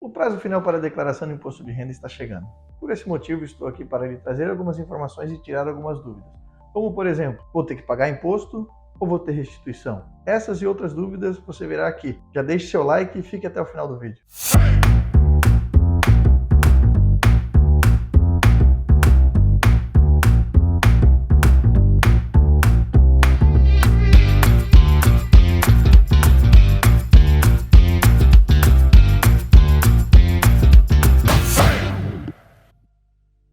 O prazo final para a declaração do imposto de renda está chegando. Por esse motivo, estou aqui para lhe trazer algumas informações e tirar algumas dúvidas. Como, por exemplo, vou ter que pagar imposto ou vou ter restituição? Essas e outras dúvidas você verá aqui. Já deixe seu like e fique até o final do vídeo.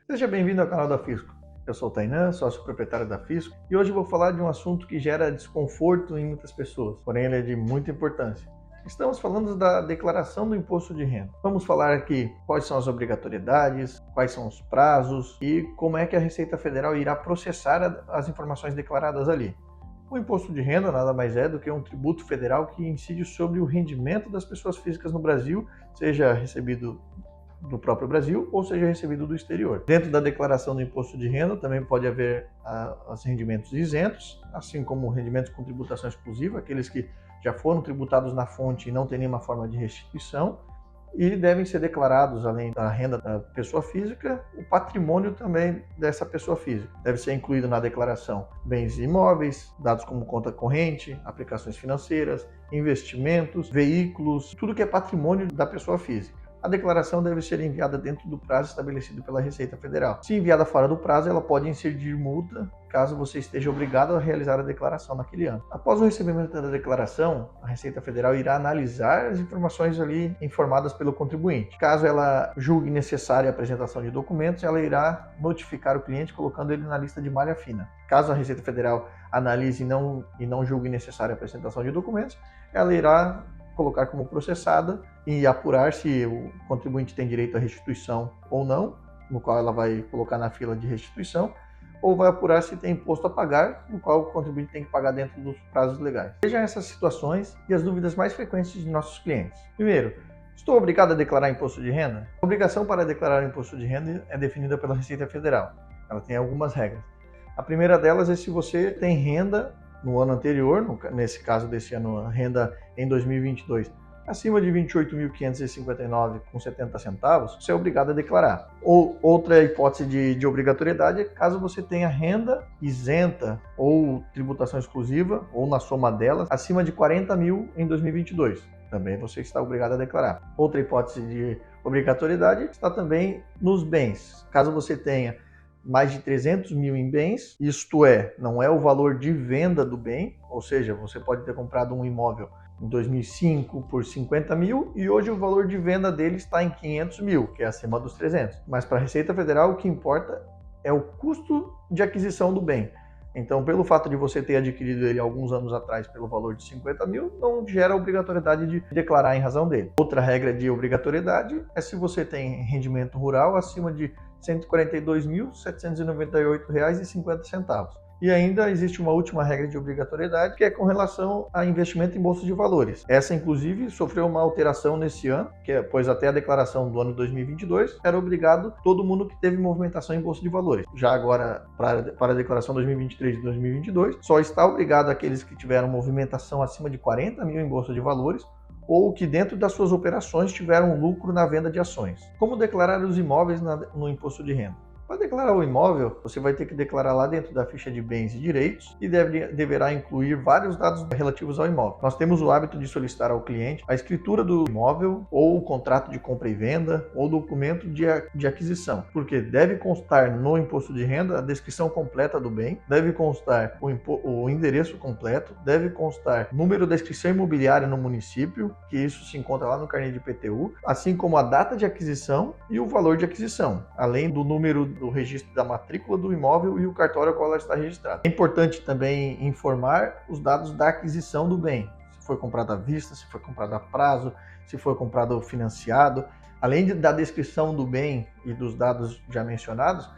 Seja bem-vindo ao canal da Fisco. Eu sou o Tainan, sócio proprietário da Fisco, e hoje vou falar de um assunto que gera desconforto em muitas pessoas, porém ele é de muita importância. Estamos falando da declaração do imposto de renda. Vamos falar aqui quais são as obrigatoriedades, quais são os prazos e como é que a Receita Federal irá processar as informações declaradas ali. O imposto de renda nada mais é do que um tributo federal que incide sobre o rendimento das pessoas físicas no Brasil, seja recebido do próprio Brasil ou seja recebido do exterior. Dentro da declaração do imposto de renda também pode haver os rendimentos isentos, assim como rendimentos com tributação exclusiva, aqueles que já foram tributados na fonte e não têm nenhuma forma de restituição, e devem ser declarados, além da renda da pessoa física, o patrimônio também dessa pessoa física. Deve ser incluído na declaração bens imóveis, dados como conta corrente, aplicações financeiras, investimentos, veículos, tudo que é patrimônio da pessoa física. A declaração deve ser enviada dentro do prazo estabelecido pela Receita Federal. Se enviada fora do prazo, ela pode incidir multa caso você esteja obrigado a realizar a declaração naquele ano. Após o recebimento da declaração, a Receita Federal irá analisar as informações ali informadas pelo contribuinte. Caso ela julgue necessária a apresentação de documentos, ela irá notificar o cliente colocando ele na lista de malha fina. Caso a Receita Federal analise e não julgue necessária a apresentação de documentos, ela irá colocar como processada e apurar se o contribuinte tem direito à restituição ou não, no qual ela vai colocar na fila de restituição, ou vai apurar se tem imposto a pagar, no qual o contribuinte tem que pagar dentro dos prazos legais. Vejam essas situações e as dúvidas mais frequentes de nossos clientes. Primeiro, estou obrigado a declarar imposto de renda? A obrigação para declarar imposto de renda é definida pela Receita Federal. Ela tem algumas regras. A primeira delas é se você tem renda no ano anterior, nesse caso desse ano, a renda em 2022, acima de R$ 28.559,70, você é obrigado a declarar. Ou outra hipótese de obrigatoriedade é caso você tenha renda isenta ou tributação exclusiva, ou na soma delas, acima de 40 mil em 2022. Também você está obrigado a declarar. Outra hipótese de obrigatoriedade está também nos bens. Caso você tenha mais de 300 mil em bens, isto é, não é o valor de venda do bem, ou seja, você pode ter comprado um imóvel em 2005 por 50 mil e hoje o valor de venda dele está em 500 mil, que é acima dos 300. Mas para a Receita Federal o que importa é o custo de aquisição do bem. Então, pelo fato de você ter adquirido ele alguns anos atrás pelo valor de 50 mil, não gera obrigatoriedade de declarar em razão dele. Outra regra de obrigatoriedade é se você tem rendimento rural acima de R$ 142.798,50. E ainda existe uma última regra de obrigatoriedade, que é com relação a investimento em bolsa de valores. Essa, inclusive, sofreu uma alteração nesse ano, pois até a declaração do ano 2022 era obrigado todo mundo que teve movimentação em bolsa de valores. Já agora, para a declaração 2023 e 2022, só está obrigado aqueles que tiveram movimentação acima de 40 mil em bolsa de valores, ou que dentro das suas operações tiveram lucro na venda de ações. Como declarar os imóveis no imposto de renda? Para declarar o imóvel, você vai ter que declarar lá dentro da ficha de bens e direitos e deverá incluir vários dados relativos ao imóvel. Nós temos o hábito de solicitar ao cliente a escritura do imóvel ou o contrato de compra e venda ou documento de aquisição, porque deve constar no imposto de renda a descrição completa do bem, deve constar o endereço completo, deve constar o número da inscrição imobiliária no município, que isso se encontra lá no carnê de IPTU, assim como a data de aquisição e o valor de aquisição, além do número do registro da matrícula do imóvel e o cartório ao qual ela está registrada. É importante também informar os dados da aquisição do bem, se foi comprado à vista, se foi comprado a prazo, se foi comprado financiado, além da descrição do bem e dos dados já mencionados.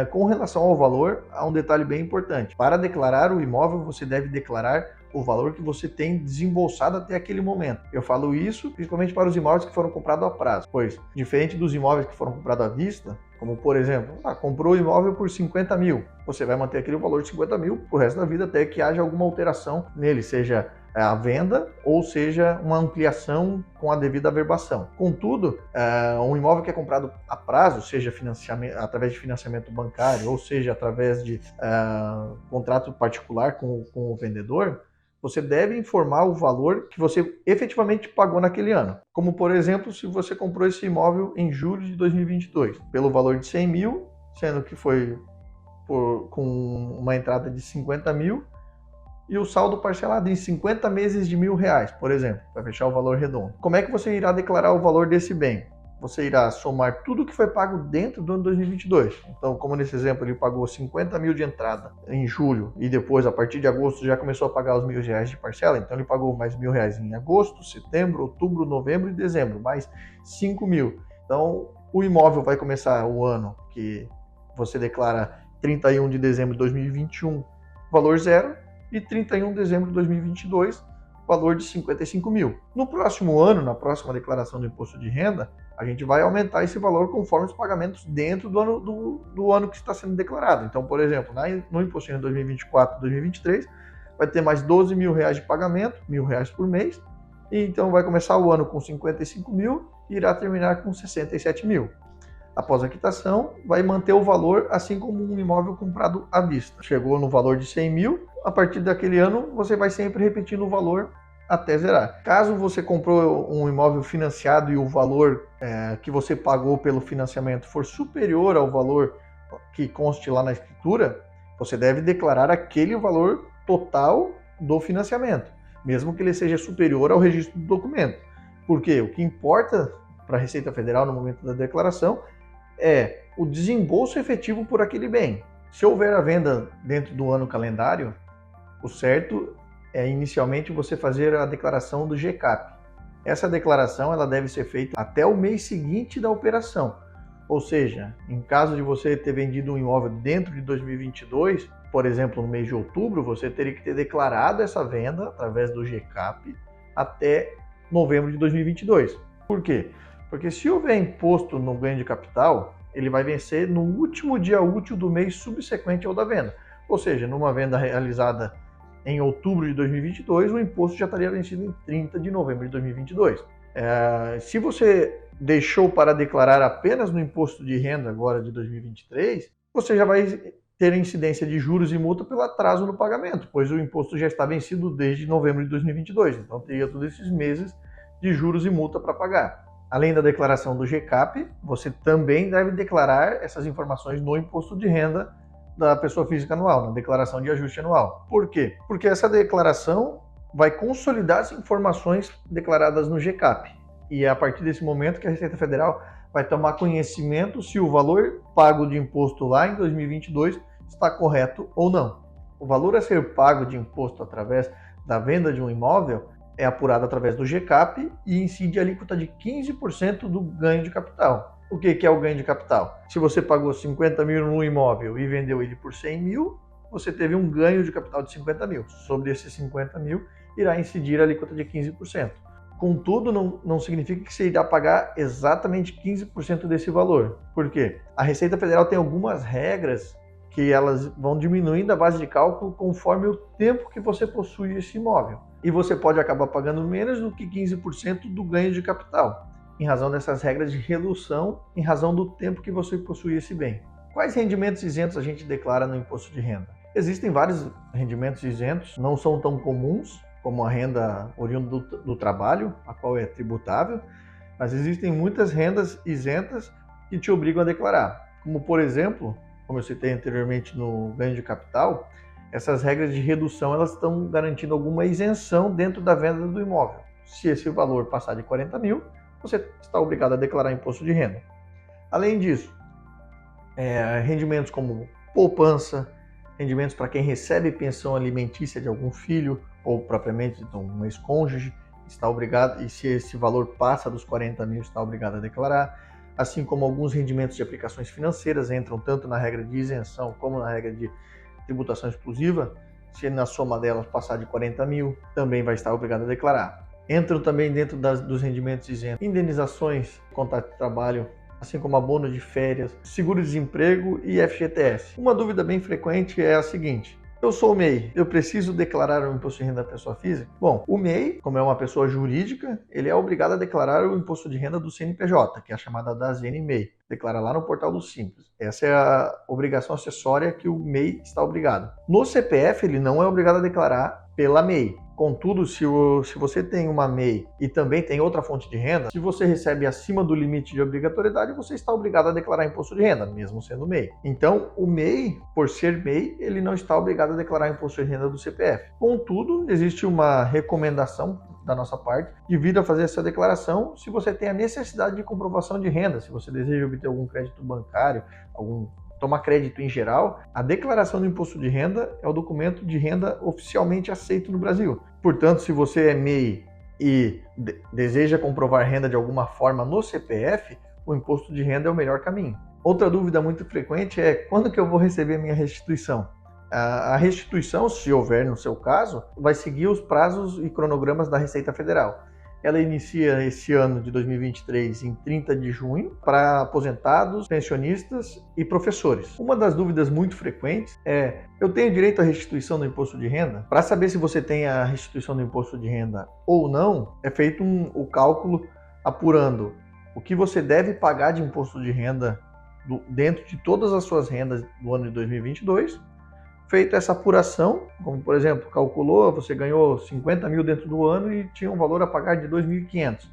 Com relação ao valor, há um detalhe bem importante. Para declarar o imóvel, você deve declarar o valor que você tem desembolsado até aquele momento. Eu falo isso principalmente para os imóveis que foram comprados a prazo, pois, diferente dos imóveis que foram comprados à vista, como por exemplo, comprou o imóvel por 50 mil, você vai manter aquele valor de 50 mil pro resto da vida até que haja alguma alteração nele, seja a venda, ou seja, uma ampliação com a devida averbação. Contudo, um imóvel que é comprado a prazo, seja através de financiamento bancário, ou seja, através de contrato particular com o vendedor, você deve informar o valor que você efetivamente pagou naquele ano. Como, por exemplo, se você comprou esse imóvel em julho de 2022, pelo valor de 100 mil, sendo que foi com uma entrada de 50 mil, e o saldo parcelado em 50 meses de R$1.000, por exemplo, para fechar o valor redondo. Como é que você irá declarar o valor desse bem? Você irá somar tudo que foi pago dentro do ano 2022. Então, como nesse exemplo, ele pagou 50 mil de entrada em julho e depois, a partir de agosto, já começou a pagar os R$1.000 de parcela. Então, ele pagou mais R$1.000 em agosto, setembro, outubro, novembro e dezembro, mais 5 mil. Então, o imóvel vai começar o ano que você declara 31 de dezembro de 2021, valor zero, e 31 de dezembro de 2022, valor de 55 mil. No próximo ano, na próxima declaração do imposto de renda, a gente vai aumentar esse valor conforme os pagamentos dentro do ano que está sendo declarado. Então, por exemplo, no imposto de renda 2024 2023, vai ter mais R$12.000 de pagamento, R$1.000 por mês, e então vai começar o ano com 55 mil e irá terminar com 67 mil. Após a quitação, vai manter o valor assim como um imóvel comprado à vista. Chegou no valor de 100 mil, a partir daquele ano você vai sempre repetindo o valor até zerar. Caso você comprou um imóvel financiado e o valor que você pagou pelo financiamento for superior ao valor que conste lá na escritura, você deve declarar aquele valor total do financiamento, mesmo que ele seja superior ao registro do documento. Porque o que importa para a Receita Federal no momento da declaração é o desembolso efetivo por aquele bem. Se houver a venda dentro do ano calendário, o certo é inicialmente você fazer a declaração do GCAP. Essa declaração ela deve ser feita até o mês seguinte da operação. Ou seja, em caso de você ter vendido um imóvel dentro de 2022, por exemplo, no mês de outubro, você teria que ter declarado essa venda através do GCAP até novembro de 2022. Por quê? Porque se houver imposto no ganho de capital, ele vai vencer no último dia útil do mês subsequente ao da venda. Ou seja, numa venda realizada em outubro de 2022, o imposto já estaria vencido em 30 de novembro de 2022. Se você deixou para declarar apenas no imposto de renda agora de 2023, você já vai ter incidência de juros e multa pelo atraso no pagamento, pois o imposto já está vencido desde novembro de 2022. Então teria todos esses meses de juros e multa para pagar. Além da declaração do GCAP, você também deve declarar essas informações no imposto de renda da pessoa física anual, na declaração de ajuste anual. Por quê? Porque essa declaração vai consolidar as informações declaradas no GCAP. E é a partir desse momento que a Receita Federal vai tomar conhecimento se o valor pago de imposto lá em 2022 está correto ou não. O valor a ser pago de imposto através da venda de um imóvel é apurado através do GCAP e incide a alíquota de 15% do ganho de capital. O que é o ganho de capital? Se você pagou 50 mil no imóvel e vendeu ele por 100 mil, você teve um ganho de capital de 50 mil. Sobre esses 50 mil, irá incidir a alíquota de 15%. Contudo, não significa que você irá pagar exatamente 15% desse valor. Por quê? A Receita Federal tem algumas regras que elas vão diminuindo a base de cálculo conforme o tempo que você possui esse imóvel. E você pode acabar pagando menos do que 15% do ganho de capital, em razão dessas regras de redução, em razão do tempo que você possui esse bem. Quais rendimentos isentos a gente declara no imposto de renda? Existem vários rendimentos isentos, não são tão comuns como a renda oriunda do trabalho, a qual é tributável, mas existem muitas rendas isentas que te obrigam a declarar, como por exemplo, como eu citei anteriormente no ganho de capital, essas regras de redução elas estão garantindo alguma isenção dentro da venda do imóvel. Se esse valor passar de 40 mil, você está obrigado a declarar imposto de renda. Além disso, rendimentos como poupança, rendimentos para quem recebe pensão alimentícia de algum filho ou propriamente então, um ex-cônjuge, está obrigado, e se esse valor passa dos 40 mil, está obrigado a declarar. Assim como alguns rendimentos de aplicações financeiras entram tanto na regra de isenção como na regra de tributação exclusiva, se na soma delas passar de 40 mil, também vai estar obrigado a declarar. Entram também dentro dos rendimentos isentos indenizações, contrato de trabalho, assim como abono de férias, seguro-desemprego e FGTS. Uma dúvida bem frequente é a seguinte: Eu sou o MEI, eu preciso declarar o imposto de renda da pessoa física? Bom, o MEI, como é uma pessoa jurídica, ele é obrigado a declarar o imposto de renda do CNPJ, que é a chamada DASN-MEI. Declara lá no portal do Simples. Essa é a obrigação acessória que o MEI está obrigado. No CPF, ele não é obrigado a declarar pela MEI. Contudo, se você tem uma MEI e também tem outra fonte de renda, se você recebe acima do limite de obrigatoriedade, você está obrigado a declarar imposto de renda, mesmo sendo MEI. Então, o MEI, por ser MEI, ele não está obrigado a declarar imposto de renda do CPF. Contudo, existe uma recomendação da nossa parte, devido a fazer essa declaração, se você tem a necessidade de comprovação de renda, se você deseja obter algum crédito bancário, tomar crédito em geral, a declaração do imposto de renda é o documento de renda oficialmente aceito no Brasil. Portanto, se você é MEI e deseja comprovar renda de alguma forma no CPF, o imposto de renda é o melhor caminho. Outra dúvida muito frequente é quando que eu vou receber a minha restituição? A restituição, se houver no seu caso, vai seguir os prazos e cronogramas da Receita Federal. Ela inicia esse ano de 2023 em 30 de junho para aposentados, pensionistas e professores. Uma das dúvidas muito frequentes é: eu tenho direito à restituição do imposto de renda? Para saber se você tem a restituição do imposto de renda ou não, é feito o cálculo apurando o que você deve pagar de imposto de renda dentro de todas as suas rendas do ano de 2022. Feita essa apuração, como por exemplo, calculou, você ganhou 50 mil dentro do ano e tinha um valor a pagar de 2.500.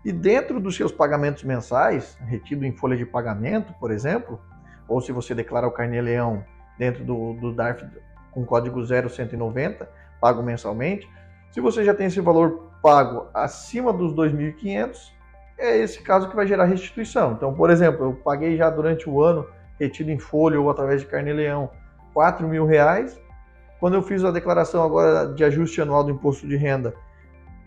E dentro dos seus pagamentos mensais, retido em folha de pagamento, por exemplo, ou se você declara o Carnê-Leão dentro do DARF com código 0190, pago mensalmente, se você já tem esse valor pago acima dos 2.500, é esse caso que vai gerar restituição. Então, por exemplo, eu paguei já durante o ano, retido em folha ou através de Carnê-Leão, R$4.000, quando eu fiz a declaração agora de ajuste anual do imposto de renda,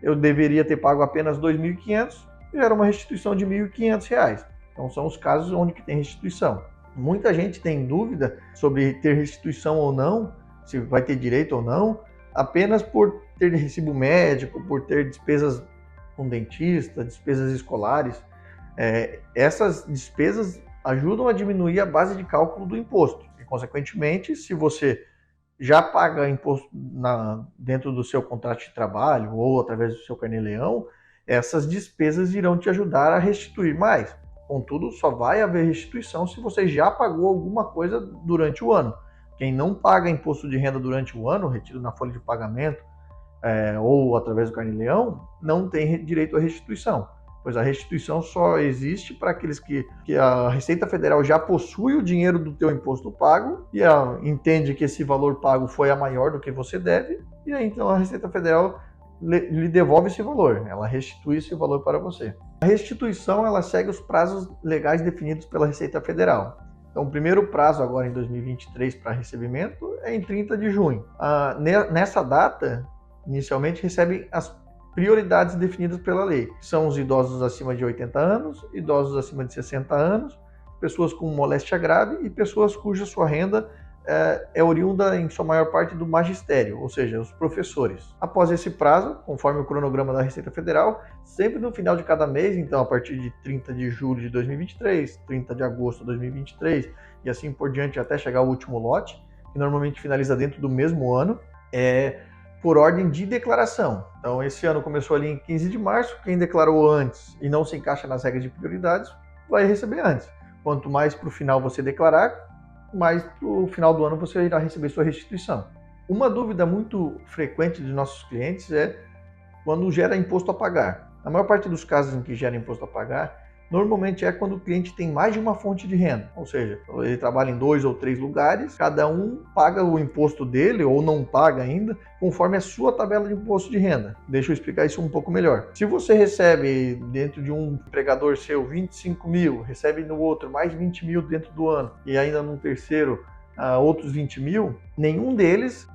eu deveria ter pago apenas R$2.500, e era uma restituição de R$1.500. Então são os casos onde que tem restituição. Muita gente tem dúvida sobre ter restituição ou não, se vai ter direito ou não, apenas por ter recibo médico, por ter despesas com dentista, despesas escolares. Essas despesas ajudam a diminuir a base de cálculo do imposto. Consequentemente, se você já paga imposto dentro do seu contrato de trabalho ou através do seu Carnê-Leão, essas despesas irão te ajudar a restituir mais. Contudo, só vai haver restituição se você já pagou alguma coisa durante o ano. Quem não paga imposto de renda durante o ano, retido na folha de pagamento ou através do Carnê-Leão, não tem direito à restituição. Pois a restituição só existe para aqueles que a Receita Federal já possui o dinheiro do teu imposto pago e entende que esse valor pago foi a maior do que você deve, e aí então a Receita Federal lhe devolve esse valor, ela restitui esse valor para você. A restituição ela segue os prazos legais definidos pela Receita Federal. Então o primeiro prazo agora em 2023 para recebimento é em 30 de junho. Nessa data, inicialmente recebem as prioridades definidas pela lei. São os idosos acima de 80 anos, idosos acima de 60 anos, pessoas com moléstia grave e pessoas cuja sua renda é oriunda, em sua maior parte, do magistério, ou seja, os professores. Após esse prazo, conforme o cronograma da Receita Federal, sempre no final de cada mês, então a partir de 30 de julho de 2023, 30 de agosto de 2023 e assim por diante até chegar ao último lote, que normalmente finaliza dentro do mesmo ano, por ordem de declaração. Então, esse ano começou ali em 15 de março, quem declarou antes e não se encaixa nas regras de prioridades, vai receber antes. Quanto mais para o final você declarar, mais para o final do ano você irá receber sua restituição. Uma dúvida muito frequente de nossos clientes é quando gera imposto a pagar. Na maior parte dos casos em que gera imposto a pagar, normalmente é quando o cliente tem mais de uma fonte de renda, ou seja, ele trabalha em 2 ou 3 lugares, cada um paga o imposto dele ou não paga ainda, conforme a sua tabela de imposto de renda. Deixa eu explicar isso um pouco melhor. Se você recebe dentro de um empregador seu 25 mil, recebe no outro mais 20 mil dentro do ano e ainda no terceiro outros 20 mil, nenhum deles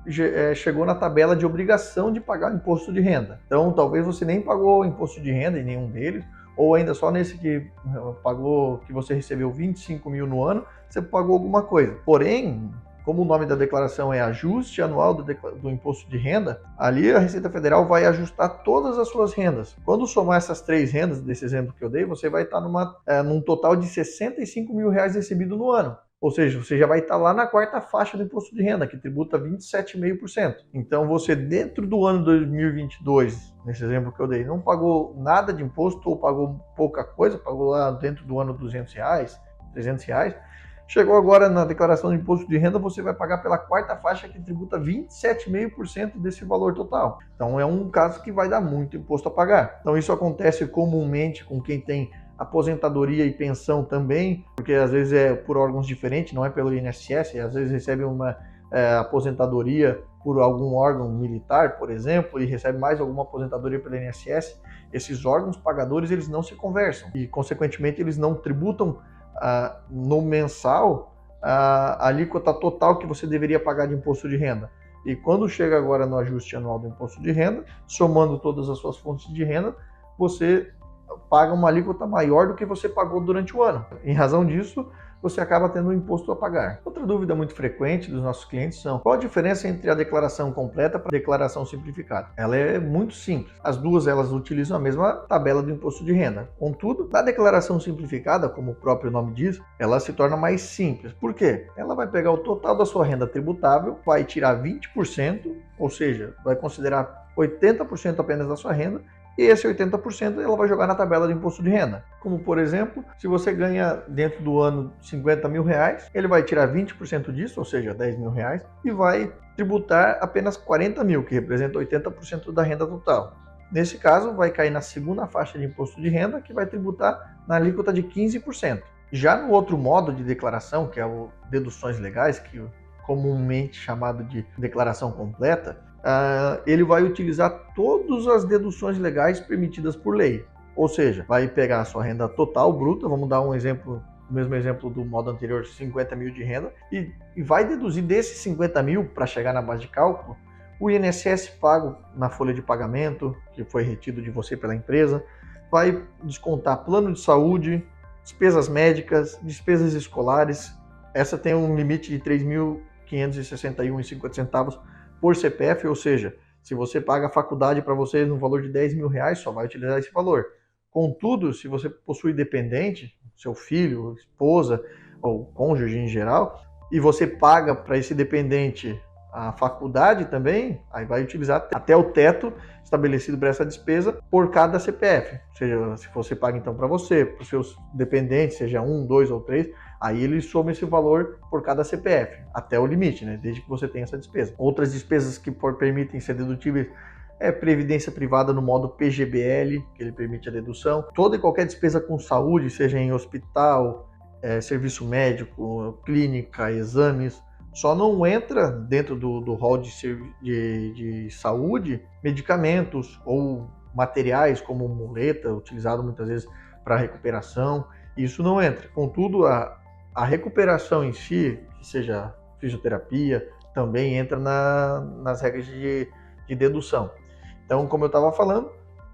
chegou na tabela de obrigação de pagar imposto de renda. Então talvez você nem pagou imposto de renda em nenhum deles, ou ainda só nesse que pagou, que você recebeu 25 mil no ano, você pagou alguma coisa. Porém, como o nome da declaração é ajuste anual do imposto de renda, ali a Receita Federal vai ajustar todas as suas rendas. Quando somar essas 3 rendas, desse exemplo que eu dei, você vai estar num total de 65 mil reais recebido no ano. Ou seja, você já vai estar lá na quarta faixa do imposto de renda, que tributa 27,5%. Então, você dentro do ano 2022, nesse exemplo que eu dei, não pagou nada de imposto ou pagou pouca coisa, pagou lá dentro do ano R$200, R$300, chegou agora na declaração de imposto de renda, você vai pagar pela quarta faixa que tributa 27,5% desse valor total. Então é um caso que vai dar muito imposto a pagar. Então isso acontece comumente com quem tem aposentadoria e pensão também, porque às vezes é por órgãos diferentes, não é pelo INSS, às vezes recebe uma aposentadoria por algum órgão militar, por exemplo, e recebe mais alguma aposentadoria pelo INSS. Esses órgãos pagadores, eles não se conversam e, consequentemente, eles não tributam no mensal a alíquota total que você deveria pagar de imposto de renda. E quando chega agora no ajuste anual do imposto de renda, somando todas as suas fontes de renda, você paga uma alíquota maior do que você pagou durante o ano. Em razão disso, você acaba tendo um imposto a pagar. Outra dúvida muito frequente dos nossos clientes são: qual a diferença entre a declaração completa para a declaração simplificada? Ela é muito simples. As duas elas utilizam a mesma tabela do imposto de renda. Contudo, na declaração simplificada, como o próprio nome diz, ela se torna mais simples. Por quê? Ela vai pegar o total da sua renda tributável, vai tirar 20%, ou seja, vai considerar 80% apenas da sua renda, e esse 80% ela vai jogar na tabela de imposto de renda. Como, por exemplo, se você ganha dentro do ano R$50 mil, ele vai tirar 20% disso, ou seja, R$10 mil, e vai tributar apenas 40 mil, que representa 80% da renda total. Nesse caso, vai cair na segunda faixa de imposto de renda, que vai tributar na alíquota de 15%. Já no outro modo de declaração, que é o deduções legais, que é comumente chamado de declaração completa, ele vai utilizar todas as deduções legais permitidas por lei. Ou seja, vai pegar a sua renda total bruta, vamos dar um exemplo, o mesmo exemplo do modo anterior, 50 mil de renda, e vai deduzir desses 50 mil para chegar na base de cálculo o INSS pago na folha de pagamento, que foi retido de você pela empresa, vai descontar plano de saúde, despesas médicas, despesas escolares. Essa tem um limite de R$ 3.561,50 por CPF, ou seja, se você paga a faculdade para vocês no valor de R$10 mil, só vai utilizar esse valor. Contudo, se você possui dependente, seu filho, esposa ou cônjuge em geral, e você paga para esse dependente a faculdade também, aí vai utilizar até o teto estabelecido para essa despesa por cada CPF. Ou seja, se você paga então para você, para os seus dependentes, seja 1, 2 ou 3, aí ele soma esse valor por cada CPF, até o limite, né? Desde que você tenha essa despesa. Outras despesas que permitem ser dedutíveis é previdência privada no modo PGBL, que ele permite a dedução. Toda e qualquer despesa com saúde, seja em hospital, serviço médico, clínica, exames, só não entra dentro do rol de saúde medicamentos ou materiais como muleta, utilizado muitas vezes para recuperação. Isso não entra. Contudo, a recuperação em si, que seja fisioterapia, também entra nas regras de dedução. Então, como eu estava falando,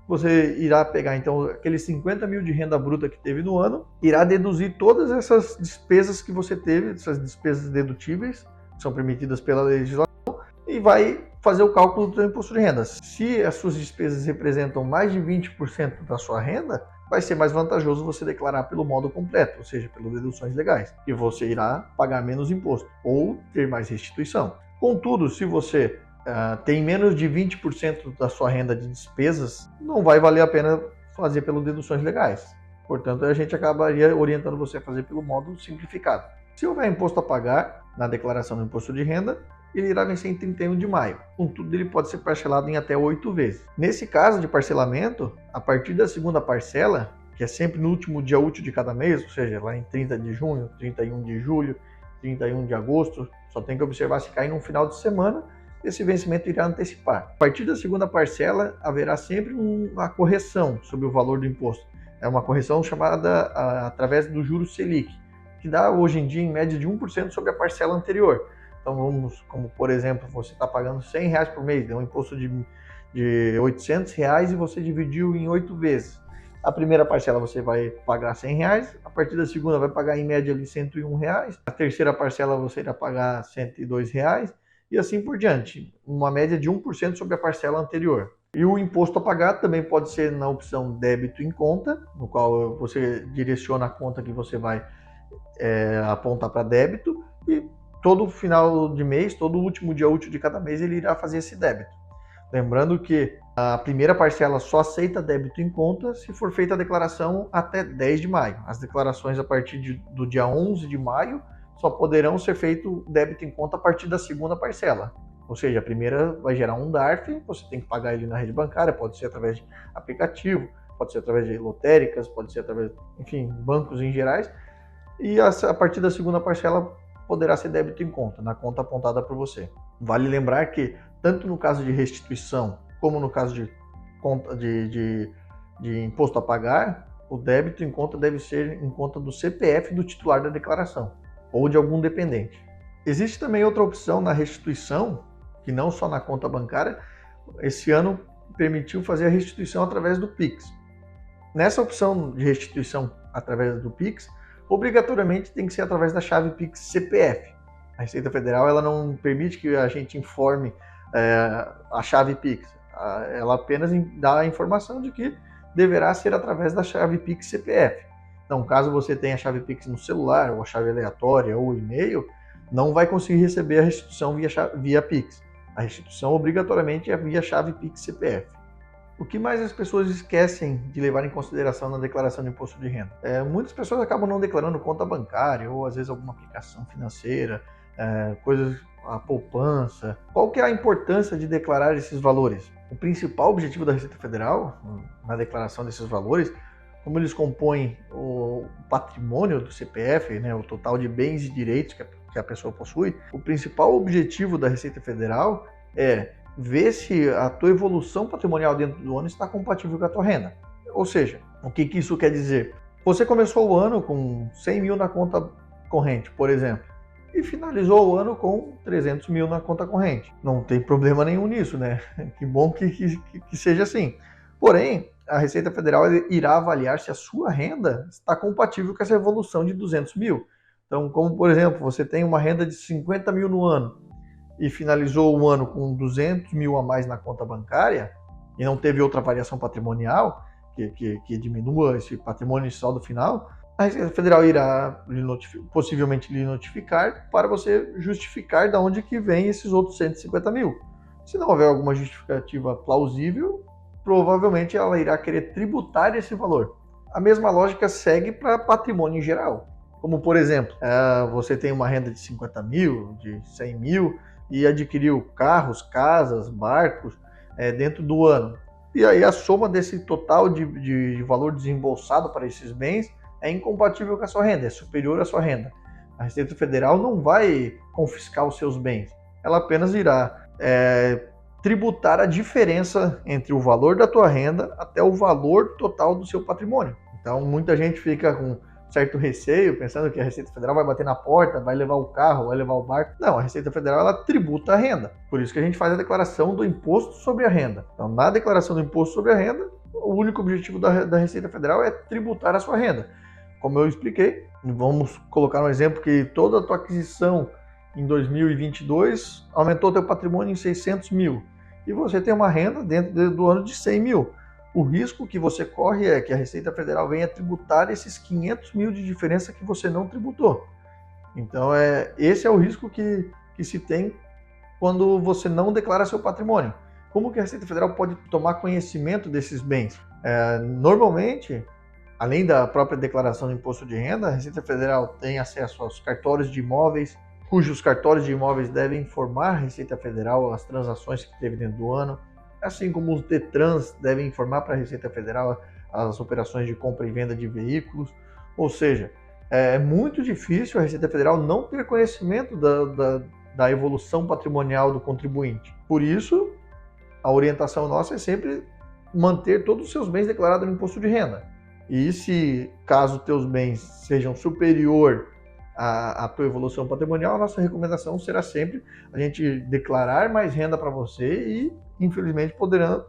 você irá pegar então aqueles 50 mil de renda bruta que teve no ano, irá deduzir todas essas despesas que você teve, essas despesas dedutíveis, que são permitidas pela legislação, e vai fazer o cálculo do seu imposto de renda. Se as suas despesas representam mais de 20% da sua renda, vai ser mais vantajoso você declarar pelo modo completo, ou seja, pelas deduções legais, e você irá pagar menos imposto ou ter mais restituição. Contudo, se você tem menos de 20% da sua renda de despesas, não vai valer a pena fazer pelas deduções legais. Portanto, a gente acabaria orientando você a fazer pelo modo simplificado. Se houver imposto a pagar na declaração do imposto de renda, ele irá vencer em 31 de maio. Contudo, ele pode ser parcelado em até 8 vezes. Nesse caso de parcelamento, a partir da segunda parcela, que é sempre no último dia útil de cada mês, ou seja, lá em 30 de junho, 31 de julho, 31 de agosto, só tem que observar se cair no final de semana, esse vencimento irá antecipar. A partir da segunda parcela, haverá sempre uma correção sobre o valor do imposto. É uma correção chamada através do juros Selic, que dá hoje em dia em média de 1% sobre a parcela anterior. Então vamos, como por exemplo, você está pagando R$100 por mês, deu um imposto de R$800 e você dividiu em 8 vezes. A primeira parcela você vai pagar R$100, a partir da segunda vai pagar em média ali R$101, a terceira parcela você irá pagar R$102 e assim por diante, uma média de 1% sobre a parcela anterior. E o imposto a pagar também pode ser na opção débito em conta, no qual você direciona a conta que você vai apontar para débito e todo final de mês, todo último dia útil de cada mês, ele irá fazer esse débito. Lembrando que a primeira parcela só aceita débito em conta se for feita a declaração até 10 de maio. As declarações a partir do dia 11 de maio só poderão ser feito débito em conta a partir da segunda parcela. Ou seja, a primeira vai gerar um DARF, você tem que pagar ele na rede bancária, pode ser através de aplicativo, pode ser através de lotéricas, pode ser através, enfim, bancos em gerais. E a partir da segunda parcela poderá ser débito em conta, na conta apontada por você. Vale lembrar que, tanto no caso de restituição, como no caso de conta de imposto a pagar, o débito em conta deve ser em conta do CPF do titular da declaração, ou de algum dependente. Existe também outra opção na restituição, que não só na conta bancária, esse ano permitiu fazer a restituição através do Pix. Nessa opção de restituição através do Pix, obrigatoriamente tem que ser através da chave Pix CPF. A Receita Federal ela não permite que a gente informe a chave Pix. Ela apenas dá a informação de que deverá ser através da chave Pix CPF. Então, caso você tenha a chave Pix no celular, ou a chave aleatória, ou e-mail, não vai conseguir receber a restituição via Pix. A restituição obrigatoriamente é via chave Pix CPF. O que mais as pessoas esquecem de levar em consideração na declaração de imposto de renda? Muitas pessoas acabam não declarando conta bancária ou às vezes alguma aplicação financeira, coisas, a poupança. Qual que é a importância de declarar esses valores? O principal objetivo da Receita Federal na declaração desses valores, como eles compõem o patrimônio do CPF, né, o total de bens e direitos que a pessoa possui, o principal objetivo da Receita Federal é ver se a tua evolução patrimonial dentro do ano está compatível com a tua renda. Ou seja, o que isso quer dizer? Você começou o ano com 100 mil na conta corrente, por exemplo, e finalizou o ano com 300 mil na conta corrente. Não tem problema nenhum nisso, né? Que bom que seja assim. Porém, a Receita Federal irá avaliar se a sua renda está compatível com essa evolução de 200 mil. Então, como por exemplo, você tem uma renda de 50 mil no ano e finalizou o ano com 200 mil a mais na conta bancária e não teve outra variação patrimonial que diminua esse patrimônio saldo final, a Receita Federal irá possivelmente lhe notificar para você justificar de onde que vem esses outros 150 mil. Se não houver alguma justificativa plausível, provavelmente ela irá querer tributar esse valor. A mesma lógica segue para patrimônio em geral. Como, por exemplo, você tem uma renda de 50 mil, de 100 mil, e adquiriu carros, casas, barcos dentro do ano. E aí a soma desse total de valor desembolsado para esses bens é incompatível com a sua renda, é superior à sua renda. A Receita Federal não vai confiscar os seus bens, ela apenas irá tributar a diferença entre o valor da tua renda até o valor total do seu patrimônio. Então muita gente fica com certo receio, pensando que a Receita Federal vai bater na porta, vai levar o carro, vai levar o barco. Não, a Receita Federal ela tributa a renda. Por isso que a gente faz a declaração do imposto sobre a renda. Então, na declaração do imposto sobre a renda, o único objetivo da Receita Federal é tributar a sua renda. Como eu expliquei, vamos colocar um exemplo que toda a tua aquisição em 2022 aumentou teu patrimônio em 600 mil. E você tem uma renda dentro do ano de 100 mil. O risco que você corre é que a Receita Federal venha tributar esses 500 mil de diferença que você não tributou. Então, esse é o risco que se tem quando você não declara seu patrimônio. Como que a Receita Federal pode tomar conhecimento desses bens? Normalmente, além da própria declaração do imposto de renda, a Receita Federal tem acesso aos cartórios de imóveis, cujos cartórios de imóveis devem informar a Receita Federal as transações que teve dentro do ano, assim como os DETRANs devem informar para a Receita Federal as operações de compra e venda de veículos. Ou seja, é muito difícil a Receita Federal não ter conhecimento da evolução patrimonial do contribuinte. Por isso, a orientação nossa é sempre manter todos os seus bens declarados no imposto de renda. E se, caso teus bens sejam superior à tua evolução patrimonial, a nossa recomendação será sempre a gente declarar mais renda para você e, infelizmente,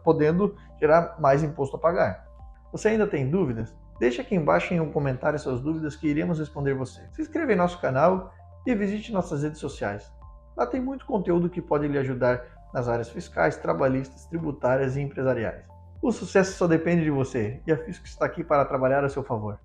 podendo gerar mais imposto a pagar. Você ainda tem dúvidas? Deixe aqui embaixo em um comentário suas dúvidas que iremos responder você. Se inscreva em nosso canal e visite nossas redes sociais. Lá tem muito conteúdo que pode lhe ajudar nas áreas fiscais, trabalhistas, tributárias e empresariais. O sucesso só depende de você e a Fisco está aqui para trabalhar a seu favor.